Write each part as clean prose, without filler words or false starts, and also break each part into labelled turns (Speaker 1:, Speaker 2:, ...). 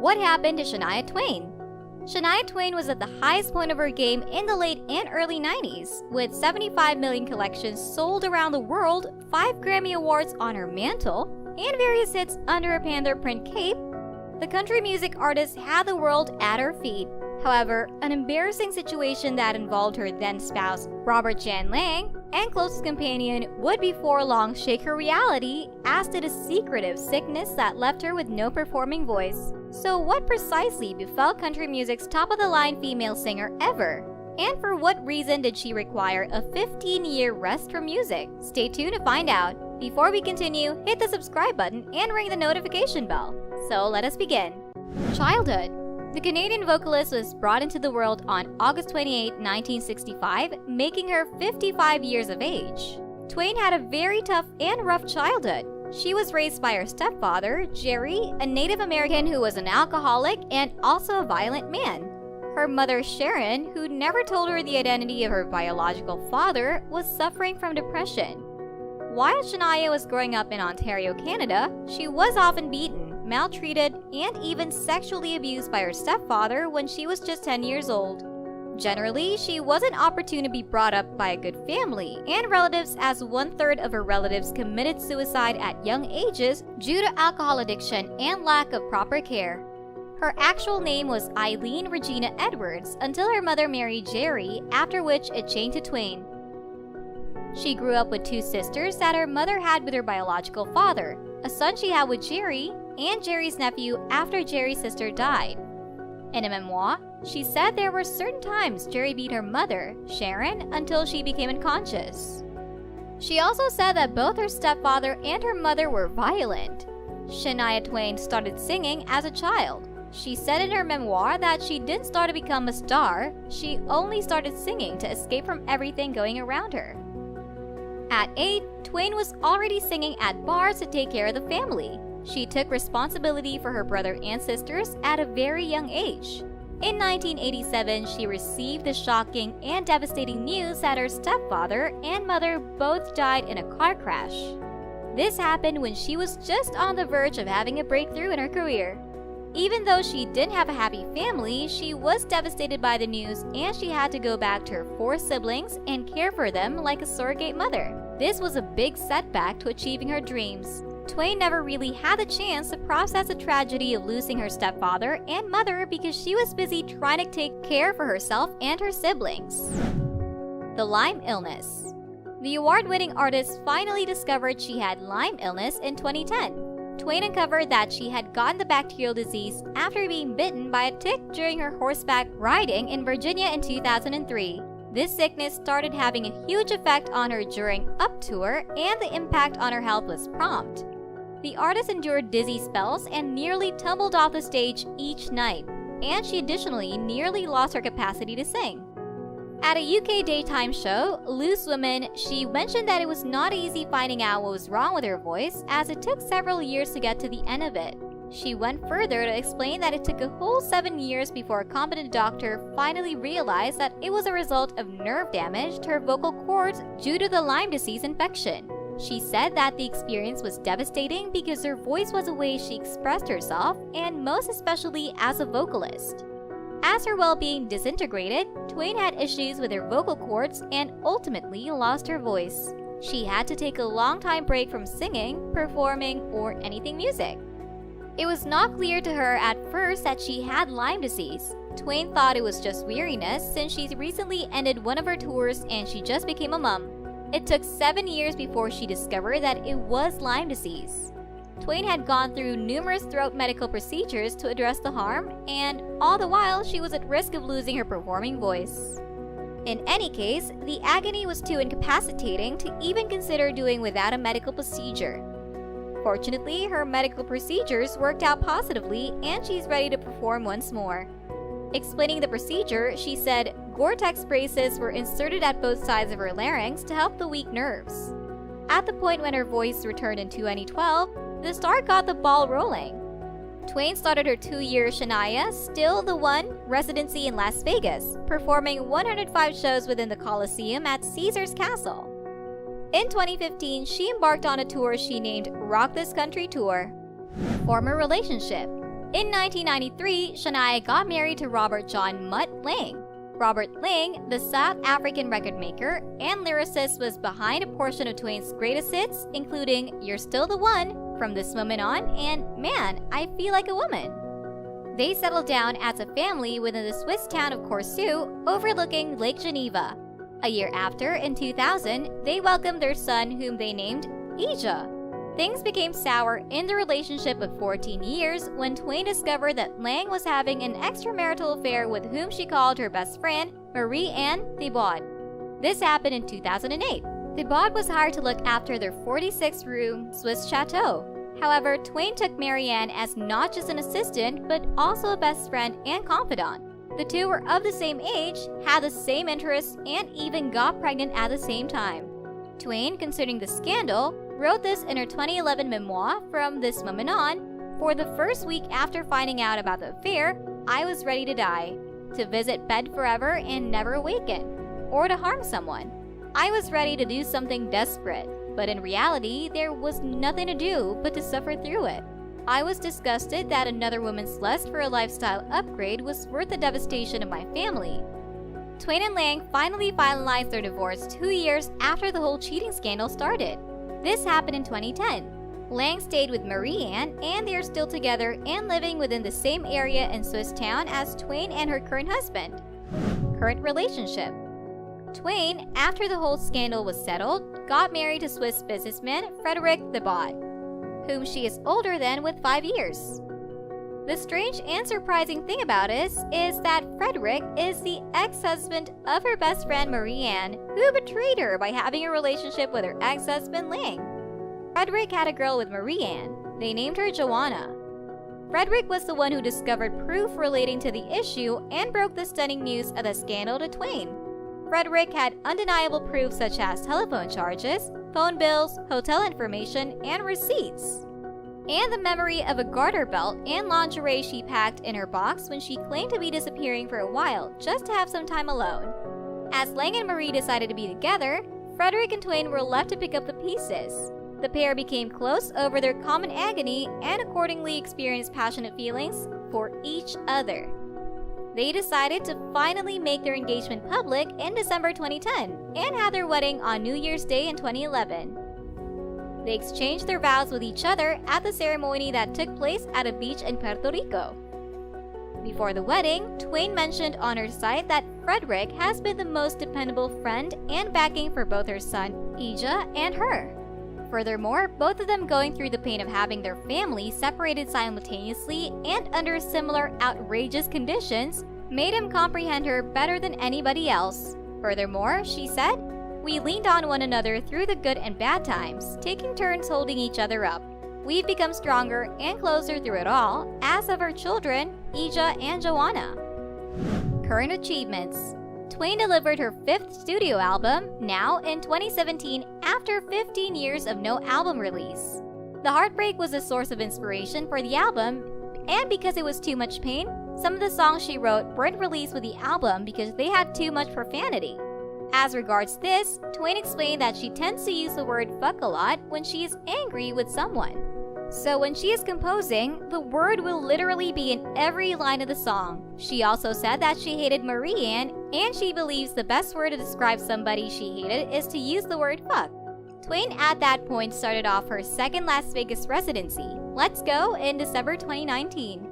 Speaker 1: What happened to Shania Twain? Shania Twain was at the highest point of her game in the late and early 90s, with 75 million collections sold around the world, 5 Grammy Awards on her mantle, and various hits under a panther print cape. The country music artist had the world at her feet. However, an embarrassing situation that involved her then-spouse, Robert Jan Lang, and closest companion would before long shake her reality, as did a secretive sickness that left her with no performing voice. So what precisely befell country music's top-of-the-line female singer ever? And for what reason did she require a 15-year rest from music? Stay tuned to find out. Before we continue, hit the subscribe button and ring the notification bell. So let us begin. Childhood. The Canadian vocalist was brought into the world on August 28, 1965, making her 55 years of age. Twain had a very tough and rough childhood. She was raised by her stepfather, Jerry, a Native American who was an alcoholic and also a violent man. Her mother, Sharon, who never told her the identity of her biological father, was suffering from depression. While Shania was growing up in Ontario, Canada, she was often beaten, maltreated, and even sexually abused by her stepfather when she was just 10 years old. Generally, she wasn't opportune to be brought up by a good family and relatives, as 1/3 of her relatives committed suicide at young ages due to alcohol addiction and lack of proper care. Her actual name was Eileen Regina Edwards until her mother married Jerry, after which it changed to Twain. She grew up with 2 sisters that her mother had with her biological father, a son she had with Jerry, and Jerry's nephew after Jerry's sister died. In a memoir, she said there were certain times Jerry beat her mother, Sharon, until she became unconscious. She also said that both her stepfather and her mother were violent. Shania Twain started singing as a child. She said in her memoir that she didn't start to become a star, she only started singing to escape from everything going around her. At 8, Twain was already singing at bars to take care of the family. She took responsibility for her brother and sisters at a very young age. In 1987, she received the shocking and devastating news that her stepfather and mother both died in a car crash. This happened when she was just on the verge of having a breakthrough in her career. Even though she didn't have a happy family, she was devastated by the news, and she had to go back to her 4 siblings and care for them like a surrogate mother. This was a big setback to achieving her dreams. Twain never really had the chance to process the tragedy of losing her stepfather and mother because she was busy trying to take care for herself and her siblings. The Lyme Illness. The award-winning artist finally discovered she had Lyme illness in 2010. Twain uncovered that she had gotten the bacterial disease after being bitten by a tick during her horseback riding in Virginia in 2003. This sickness started having a huge effect on her during Up Tour, and the impact on her health was prompt. The artist endured dizzy spells and nearly tumbled off the stage each night, and she additionally nearly lost her capacity to sing. At a UK daytime show, Loose Women, she mentioned that it was not easy finding out what was wrong with her voice, as it took several years to get to the end of it. She went further to explain that it took a whole 7 years before a competent doctor finally realized that it was a result of nerve damage to her vocal cords due to the Lyme disease infection. She said that the experience was devastating because her voice was a way she expressed herself, and most especially as a vocalist. As her well-being disintegrated, Twain had issues with her vocal cords and ultimately lost her voice. She had to take a long-time break from singing, performing, or anything music. It was not clear to her at first that she had Lyme disease. Twain thought it was just weariness since she recently ended one of her tours and she just became a mom. It took 7 years before she discovered that it was Lyme disease. Twain had gone through numerous throat medical procedures to address the harm, and all the while she was at risk of losing her performing voice. In any case, the agony was too incapacitating to even consider doing without a medical procedure. Fortunately, her medical procedures worked out positively, and she's ready to perform once more. Explaining the procedure, she said, Gore-Tex braces were inserted at both sides of her larynx to help the weak nerves. At the point when her voice returned in 2012, the star got the ball rolling. Twain started her 2-year Shania, Still the One residency in Las Vegas, performing 105 shows within the Coliseum at Caesar's Castle. In 2015, she embarked on a tour she named Rock This Country Tour. Former relationship. In 1993, Shania got married to Robert John Mutt Lang. Robert Lang, the South African record maker and lyricist, was behind a portion of Twain's greatest hits, including You're Still the One, From This Moment On, and Man, I Feel Like a Woman. They settled down as a family within the Swiss town of Corsu, overlooking Lake Geneva. A year after, in 2000, they welcomed their son, whom they named Ija. Things became sour in the relationship of 14 years when Twain discovered that Lang was having an extramarital affair with whom she called her best friend, Marie-Anne Thibaud. This happened in 2008. Thibaud was hired to look after their 46-room Swiss chateau. However, Twain took Marianne as not just an assistant, but also a best friend and confidant. The two were of the same age, had the same interests, and even got pregnant at the same time. Twain, considering the scandal, wrote this in her 2011 memoir, From This Moment On. For the first week after finding out about the affair, I was ready to die, to visit bed forever and never awaken, or to harm someone. I was ready to do something desperate, but in reality, there was nothing to do but to suffer through it. I was disgusted that another woman's lust for a lifestyle upgrade was worth the devastation of my family. Twain and Lang finally finalized their divorce 2 years after the whole cheating scandal started. This happened in 2010. Lang stayed with Marie-Anne, and they are still together and living within the same area in Swiss town as Twain and her current husband. Current relationship. Twain, after the whole scandal was settled, got married to Swiss businessman Frederick Thibaud, whom she is older than with 5 years. The strange and surprising thing about this is that Frederick is the ex-husband of her best friend Marie-Anne, who betrayed her by having a relationship with her ex-husband Lang. Frederick had a girl with Marie-Anne. They named her Joanna. Frederick was the one who discovered proof relating to the issue and broke the stunning news of the scandal to Twain. Frederick had undeniable proof such as telephone charges, phone bills, hotel information, and receipts, and the memory of a garter belt and lingerie she packed in her box when she claimed to be disappearing for a while just to have some time alone. As Lang and Marie decided to be together, Frederick and Twain were left to pick up the pieces. The pair became close over their common agony and accordingly experienced passionate feelings for each other. They decided to finally make their engagement public in December 2010 and had their wedding on New Year's Day in 2011. They exchanged their vows with each other at the ceremony that took place at a beach in Puerto Rico. Before the wedding, Twain mentioned on her site that Frederick has been the most dependable friend and backing for both her son, Ija, and her. Furthermore, both of them going through the pain of having their families separated simultaneously and under similar outrageous conditions made him comprehend her better than anybody else. Furthermore, she said, "We leaned on one another through the good and bad times, taking turns holding each other up. We've become stronger and closer through it all, as have our children, Ija and Joanna." Current achievements. Twain delivered her 5th studio album, Now, in 2017 after 15 years of no album release. The heartbreak was a source of inspiration for the album, and because it was too much pain, some of the songs she wrote weren't released with the album because they had too much profanity. As regards this, Twain explained that she tends to use the word fuck a lot when she is angry with someone. So when she is composing, the word will literally be in every line of the song. She also said that she hated Marie-Anne, and she believes the best word to describe somebody she hated is to use the word fuck. Twain at that point started off her 2nd Las Vegas residency, Let's Go, in December 2019.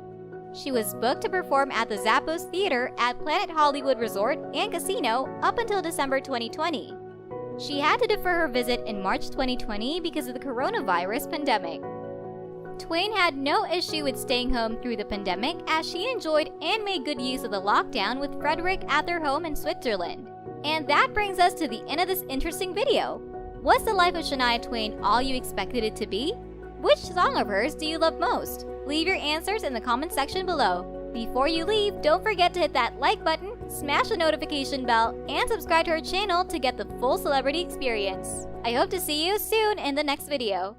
Speaker 1: She was booked to perform at the Zappos Theater at Planet Hollywood Resort and Casino up until December 2020. She had to defer her visit in March 2020 because of the coronavirus pandemic. Twain had no issue with staying home through the pandemic as she enjoyed and made good use of the lockdown with Frederick at their home in Switzerland. And that brings us to the end of this interesting video. Was the life of Shania Twain all you expected it to be? Which song of hers do you love most? Leave your answers in the comment section below. Before you leave, don't forget to hit that like button, smash the notification bell, and subscribe to our channel to get the full celebrity experience. I hope to see you soon in the next video.